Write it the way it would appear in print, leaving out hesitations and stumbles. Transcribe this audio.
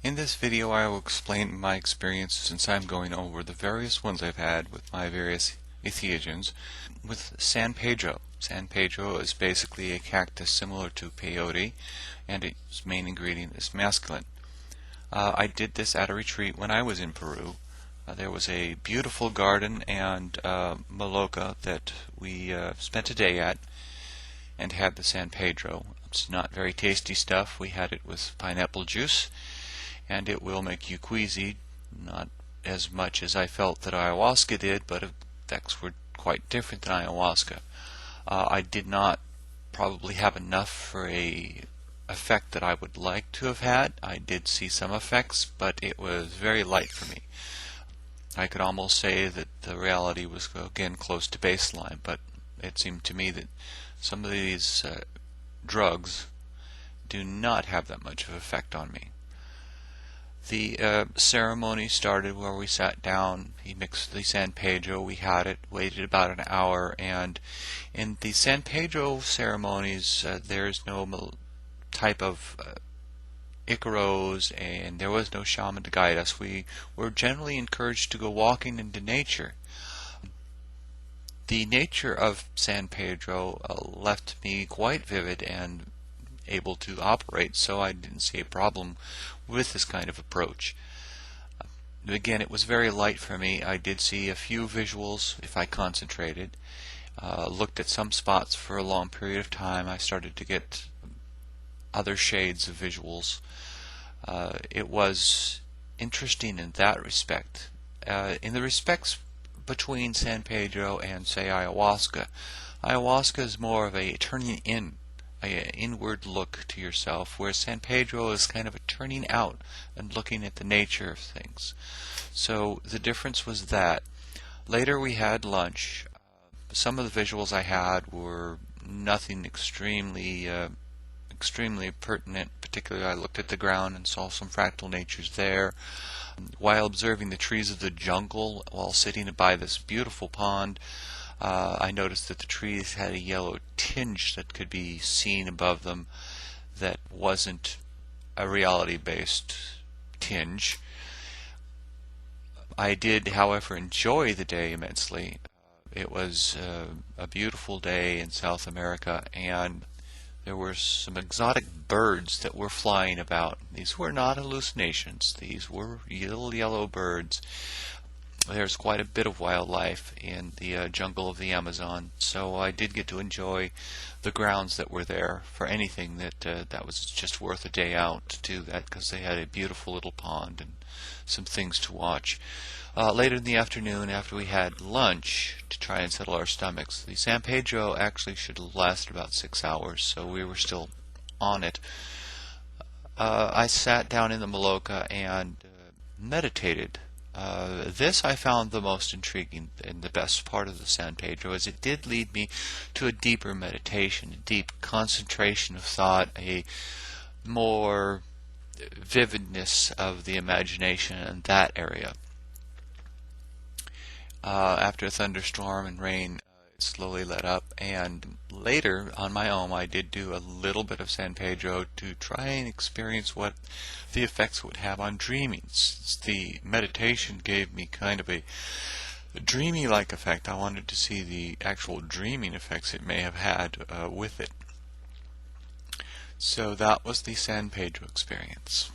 In this video I will explain my experience since I'm going over the various ones I've had with my various entheogens with San Pedro. San Pedro is basically a cactus similar to peyote, and its main ingredient is masculine. I did this at a retreat when I was in Peru. There was a beautiful garden and maloca that we spent a day at and had the San Pedro. It's not very tasty stuff. We had it with pineapple juice, and it will make you queasy, not as much as I felt that ayahuasca did, but effects were quite different than ayahuasca. I did not probably have enough for a effect that I would like to have had. I did see some effects, but it was very light for me. I could almost say that the reality was again close to baseline, but it seemed to me that some of these drugs do not have that much of an effect on me. The ceremony started where we sat down. He mixed the San Pedro, we had it, waited about an hour, and in the San Pedro ceremonies there's no type of Icaros, and there was no shaman to guide us. We were generally encouraged to go walking into nature. The nature of San Pedro left me quite vivid and able to operate, so I didn't see a problem with this kind of approach. Again, it was very light for me. I did see a few visuals if I concentrated. Looked at some spots for a long period of time. I started to get other shades of visuals. It was interesting in that respect. In the respects between San Pedro and, say, ayahuasca, ayahuasca is more of a turning in, an inward look to yourself, where San Pedro is kind of a turning out and looking at the nature of things. So the difference was that. Later we had lunch. Some of the visuals I had were nothing extremely pertinent. Particularly I looked at the ground and saw some fractal natures there. While observing the trees of the jungle while sitting by this beautiful pond, I noticed that the trees had a yellow tinge that could be seen above them that wasn't a reality-based tinge. I did, however, enjoy the day immensely. It was a beautiful day in South America, and there were some exotic birds that were flying about. These were not hallucinations. These were little yellow birds. There's quite a bit of wildlife in the jungle of the Amazon, so I did get to enjoy the grounds that were there for anything that was just worth a day out to do that, because they had a beautiful little pond and some things to watch. Later in the afternoon, after we had lunch to try and settle our stomachs, the San Pedro actually should have lasted about 6 hours, so we were still on it. I sat down in the maloca and meditated. This I found the most intriguing and the best part of the San Pedro, as it did lead me to a deeper meditation, a deep concentration of thought, a more vividness of the imagination in that area. After a thunderstorm and rain, it slowly let up, and later on my own I did do a little bit of San Pedro to try and experience what the effects would have on dreaming. Since the meditation gave me kind of a dreamy-like effect, I wanted to see the actual dreaming effects it may have had with it. So that was the San Pedro experience.